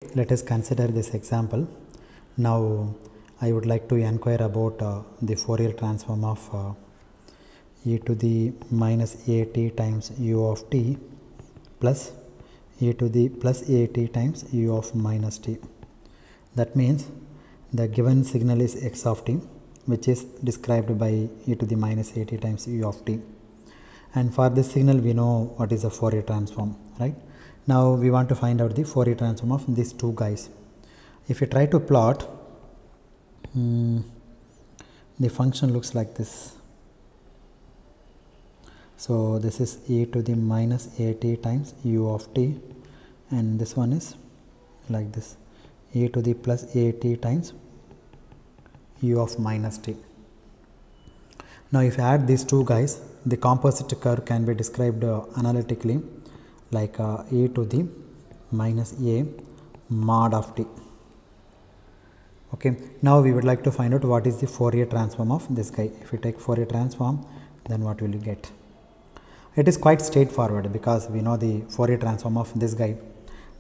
Let us consider this example. Now I would like to inquire about the Fourier transform of e to the minus at times u of t plus e to the plus at times u of minus t. That means the given signal is x of t, which is described by e to the minus at times u of t, and for this signal we know what is the Fourier transform, right? Now we want to find out the Fourier transform of these two guys. If you try to plot, the function looks like this. So this is e to the minus at times u of t, and this one is like this, e to the plus at times u of minus t. Now if you add these two guys, the composite curve can be described analytically like e to the minus a mod of t. Okay, now we would like to find out what is the Fourier transform of this guy. If you take Fourier transform, then what will you get? It is quite straightforward because we know the Fourier transform of this guy.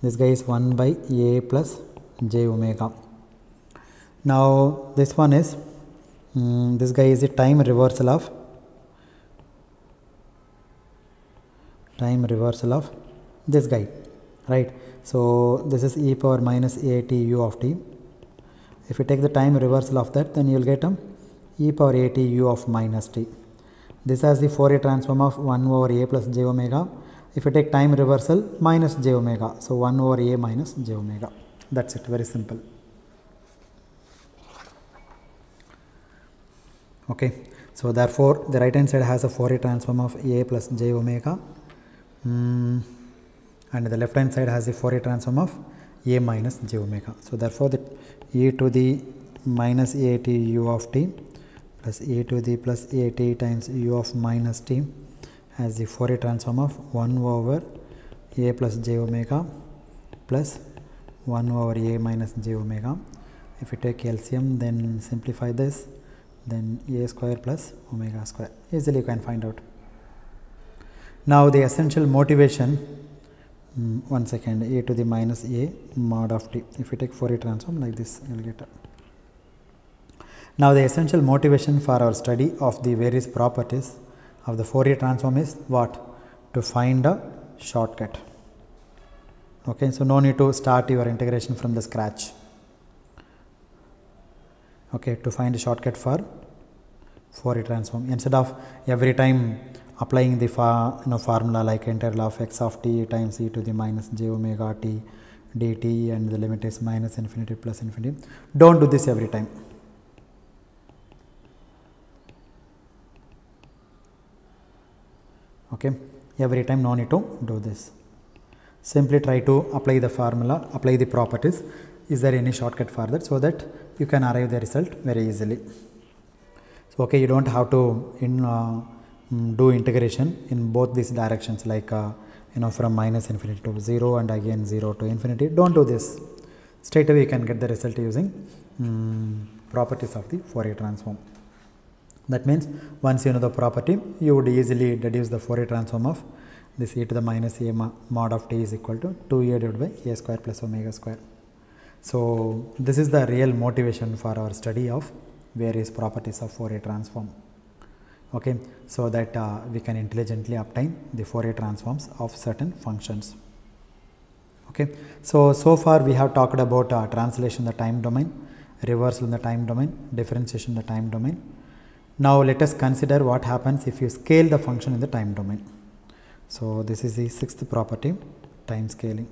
This guy is 1 by a plus j omega. Now this one is this guy is a time reversal of this guy, right? So this is e power minus at u of t. If you take the time reversal of that, then you will get e power at u of minus t. This has the Fourier transform of 1 over a plus j omega. If you take time reversal, minus j omega, so 1 over a minus j omega. That's it, very simple. Okay, so therefore the right hand side has a Fourier transform of a plus j omega, and the left hand side has the Fourier transform of a minus j omega. So therefore the e to the minus at u of t plus e to the plus at times u of minus t has the Fourier transform of 1 over a plus j omega plus 1 over a minus j omega. If you take LCM, then simplify this, then a square plus omega square. Easily you can find out. Now the essential motivation, one second, a to the minus a mod of t. If you take Fourier transform like this, you will get. Now the essential motivation for our study of the various properties of the Fourier transform is what? To find a shortcut. Okay, so no need to start your integration from the scratch. Okay, to find a shortcut for Fourier transform, instead of every time applying the formula like integral of x of t times e to the minus j omega t dt, and the limit is minus infinity plus infinity. Don't do this every time. Okay, every time no need to do this. Simply try to apply the formula, apply the properties. Is there any shortcut for that, so that you can arrive the result very easily. So okay, you don't have to do integration in both these directions, like from minus infinity to 0 and again 0 to infinity. Don't do this. Straight away you can get the result using properties of the Fourier transform. That means once you know the property, you would easily deduce the Fourier transform of this e to the minus a mod of t is equal to 2a divided by a square plus omega square. So this is the real motivation for our study of various properties of Fourier transform. Okay, so that we can intelligently obtain the Fourier transforms of certain functions. Okay, so far we have talked about translation in the time domain, reversal in the time domain, differentiation in the time domain. Now let us consider what happens if you scale the function in the time domain. So this is the sixth property, time scaling.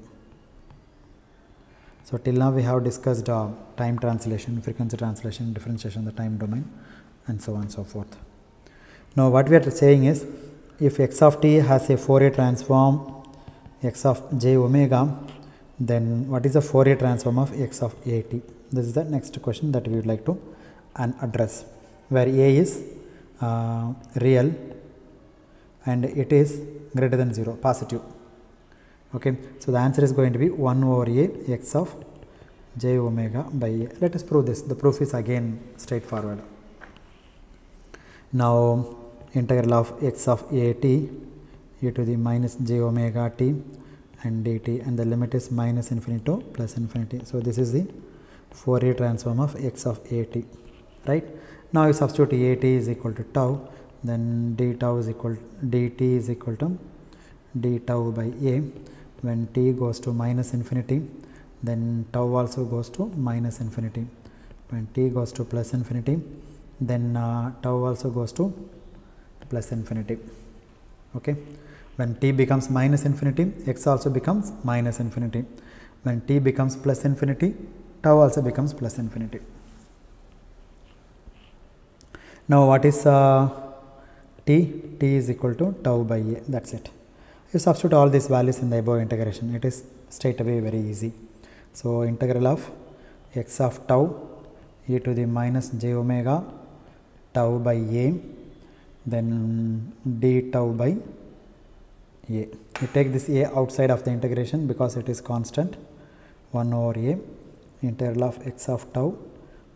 So till now we have discussed time translation, frequency translation, differentiation in the time domain, and so on and so forth. Now what we are saying is, if x of t has a Fourier transform x of j omega, then what is the Fourier transform of x of at? This is the next question that we would like to address, where a is real and it is greater than 0, positive. Okay, so the answer is going to be 1 over a x of j omega by a. Let us prove this. The proof is again straightforward. Now integral of x of a t e to the minus j omega t and dt, and the limit is minus infinity to plus infinity. So this is the Fourier transform of x of at, right? Now you substitute at is equal to tau, then dt is equal to d tau by a. When t goes to minus infinity, then tau also goes to minus infinity. When t goes to plus infinity, then tau also goes to plus infinity. Okay. When t becomes minus infinity, x also becomes minus infinity. When t becomes plus infinity, tau also becomes plus infinity. Now what is t? T is equal to tau by a. That's it. You substitute all these values in the above integration. It is straight away very easy. So integral of x of tau e to the minus j omega tau by a, then d tau by a. You take this a outside of the integration because it is constant, 1 over a. Integral of x of tau,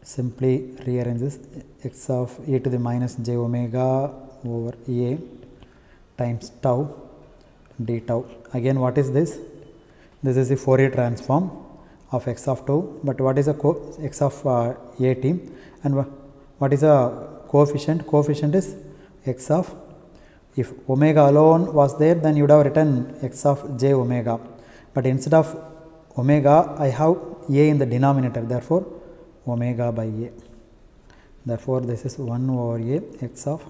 simply rearrange this, x of e to the minus j omega over a times tau d tau. Again, what is this? This is the Fourier transform of x of tau, but what is the x of at, and what is the coefficient? Coefficient is x of, if omega alone was there, then you would have written x of j omega, but instead of omega I have a in the denominator, therefore omega by a. Therefore this is 1 over a x of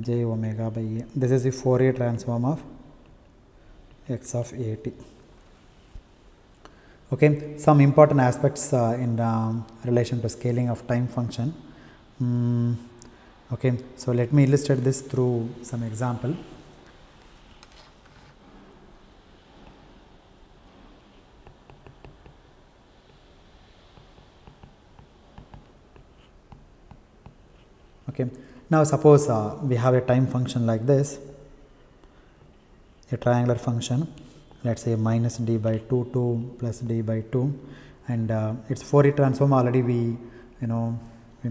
j omega by a. This is the Fourier transform of x of at. Okay, some important aspects in relation to scaling of time function. Okay, so let me illustrate this through some example. Okay, now suppose we have a time function like this, a triangular function, let's say minus d by 2 to plus d by 2, and its Fourier transform already we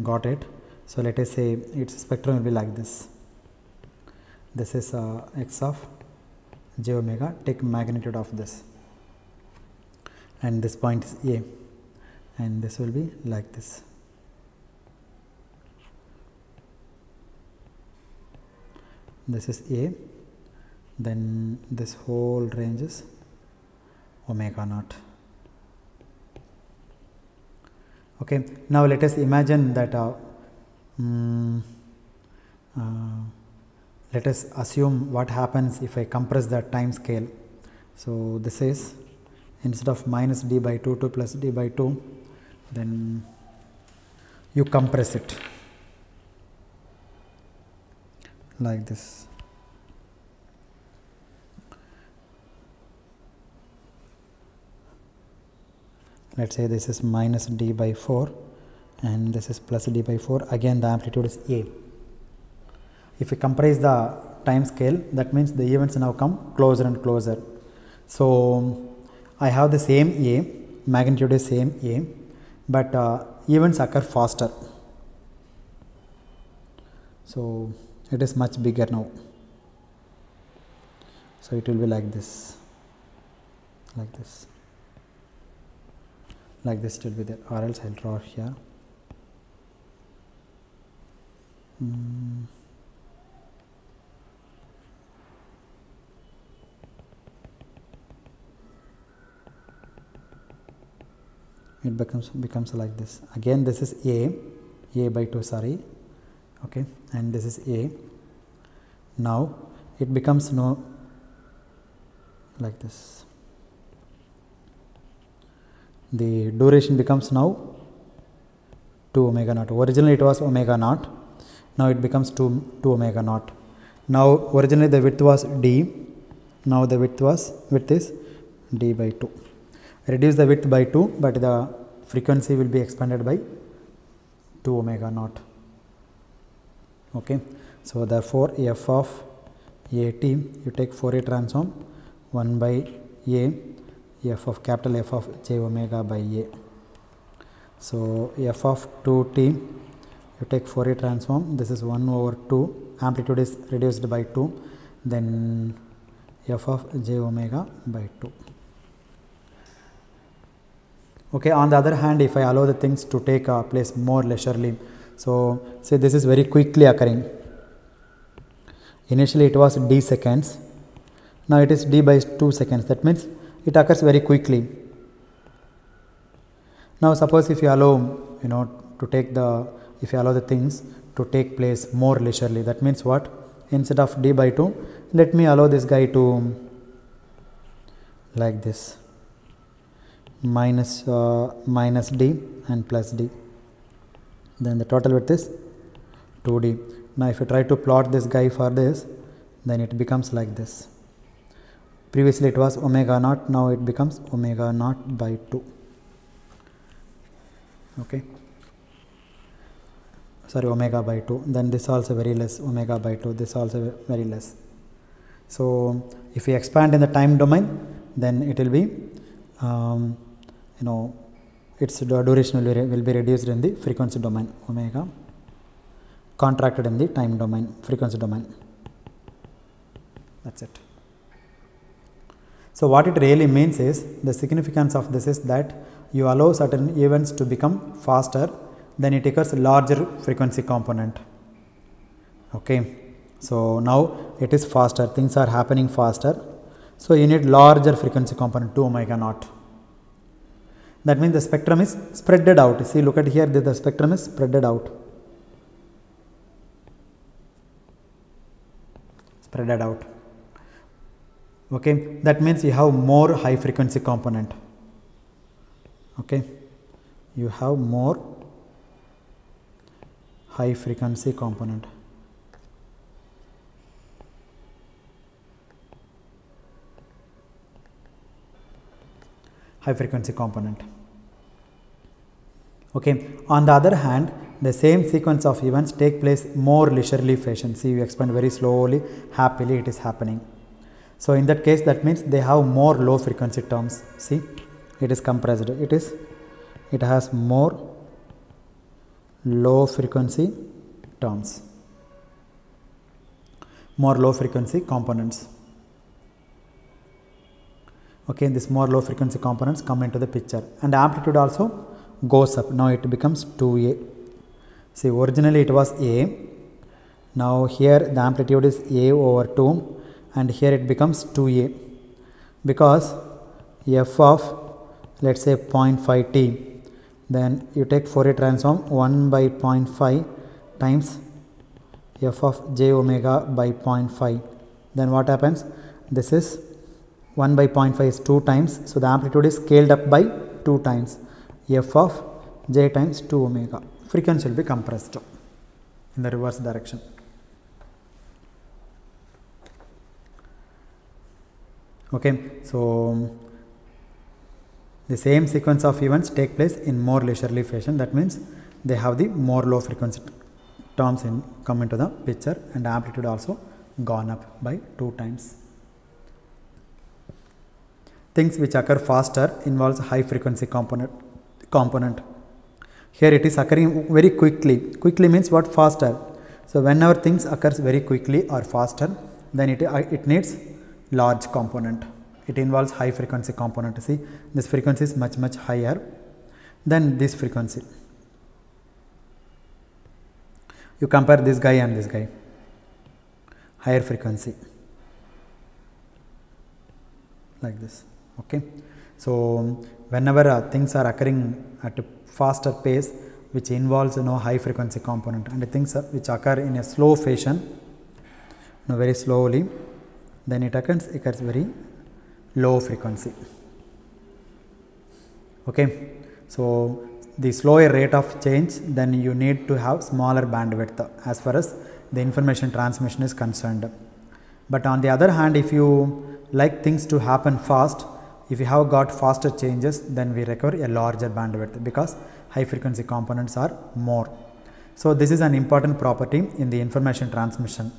got it. So let us say its spectrum will be like this. This is x of j omega, take magnitude of this, and this point is a, and this will be like this. This is a, then this whole range is omega naught. Okay, now let us imagine that let us assume what happens if I compress the time scale. So this is, instead of minus d by 2 to plus d by 2, then you compress it like this. Let's say this is minus d by 4 and this is plus d by 4. Again the amplitude is a. If we compress the time scale, that means the events now come closer and closer. So I have the same a, magnitude is same a, but events occur faster. So it is much bigger now. So it will be like this, like this. Like this it will be there, or else I'll draw here. It becomes like this. Again this is a by 2, sorry. Okay, and this is a. Now it becomes like this. The duration becomes now 2 omega naught. Originally it was omega naught. Now it becomes 2 omega naught. Now originally the width was d. Now the width is d by 2. Reduce the width by 2, but the frequency will be expanded by 2 omega naught. Okay. So therefore f of at, you take Fourier transform 1 by a, f of capital F of j omega by a. So f of 2t, you take Fourier transform, this is 1 over 2, amplitude is reduced by 2, then f of j omega by 2. Okay, on the other hand, if I allow the things to take place more leisurely, so say this is very quickly occurring. Initially it was d seconds, now it is d by 2 seconds, that means it occurs very quickly. Now suppose if you allow, if you allow the things to take place more leisurely, that means what? Instead of d by 2, let me allow this guy to like this, minus d and plus d, then the total width is 2d. Now if you try to plot this guy for this, then it becomes like this. Previously it was omega naught, now it becomes omega naught by 2. Okay, sorry, omega by 2, then this also very less, omega by 2, this also very less. So if we expand in the time domain, then it will be its duration will be reduced in the frequency domain, omega contracted in the time domain, frequency domain. That's it. So what it really means is, the significance of this is that you allow certain events to become faster, then it occurs larger frequency component. Okay, so now it is faster, things are happening faster, so you need larger frequency component, 2 omega naught. That means the spectrum is spreaded out. See, look at here, the spectrum is spreaded out. Spreaded out. Okay, that means you have more high frequency component. Okay, you have more high frequency component. High frequency component. Okay, on the other hand, the same sequence of events take place more leisurely fashion. See, you expand very slowly, happily it is happening. So in that case, that means they have more low frequency terms. See, it is compressed, it has more low frequency terms, more low frequency components. Okay, this more low frequency components come into the picture, and amplitude also goes up. Now it becomes 2a. See, originally it was a, now here the amplitude is a over 2, and here it becomes 2a, because f of, let's say, 0.5 t, then you take Fourier transform 1 by 0.5 times f of j omega by 0.5, then what happens? This is 1 by 0.5 is 2 times, so the amplitude is scaled up by 2 times, f of j times 2 omega. Frequency will be compressed in the reverse direction. Okay, so the same sequence of events take place in more leisurely fashion. That means they have the more low frequency terms come into the picture, and amplitude also gone up by 2 times. Things which occur faster involves high frequency component. Here it is occurring very quickly. Quickly means what? Faster. So whenever things occurs very quickly or faster, then it needs large component. It involves high frequency component. See, this frequency is much higher than this frequency. You compare this guy and this guy, higher frequency, like this. Okay, so whenever things are occurring at a faster pace, which involves high frequency component, and things which occur in a slow fashion, very slowly, then it occurs very low frequency. Okay, so the slower rate of change, then you need to have smaller bandwidth as far as the information transmission is concerned. But on the other hand, if you like things to happen fast, if you have got faster changes, then we require a larger bandwidth, because high frequency components are more. So this is an important property in the information transmission,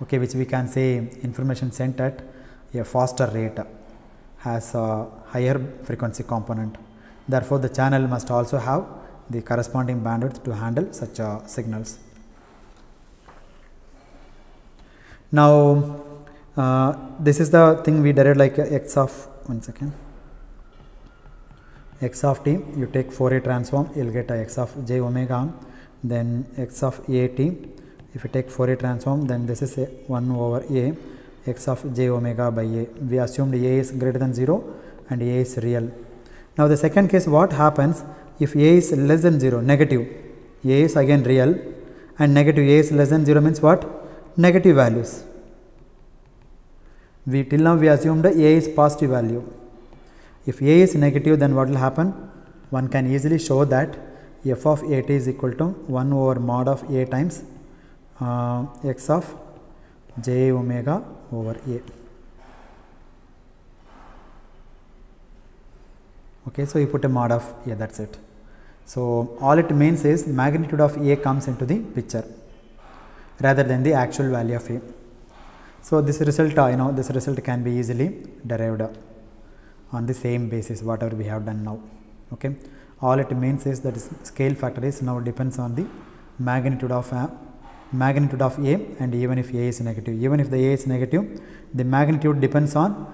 okay, which we can say information sent at a faster rate has a higher frequency component. Therefore, the channel must also have the corresponding bandwidth to handle such signals. Now, This is the thing we derived like x of, one second, x of t, you take Fourier transform, you'll get a x of j omega, then x of a t, if you take Fourier transform, then this is a 1 over a, x of j omega by a. We assumed a is greater than 0 and a is real. Now the second case, what happens if a is less than 0, negative, a is again real, and negative, a is less than 0 means what? Negative values. Till now we assumed a is positive value. If a is negative, then what will happen? One can easily show that f of a t is equal to 1 over mod of a times x of j omega over a. Okay, so you put a mod of a, that's it. So all it means is magnitude of a comes into the picture rather than the actual value of a. So this result, this result can be easily derived on the same basis whatever we have done now. Okay, all it means is that scale factor is now depends on the magnitude of a, and even if a is negative, the magnitude depends on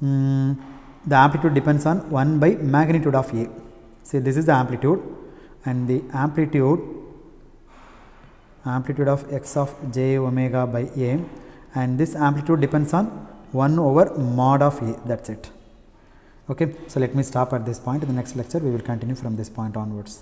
the amplitude depends on 1 by magnitude of a. See, this is the amplitude, and the amplitude of x of j omega by a, and this amplitude depends on 1 over mod of a, that's it. Okay, so let me stop at this point. In the next lecture we will continue from this point onwards.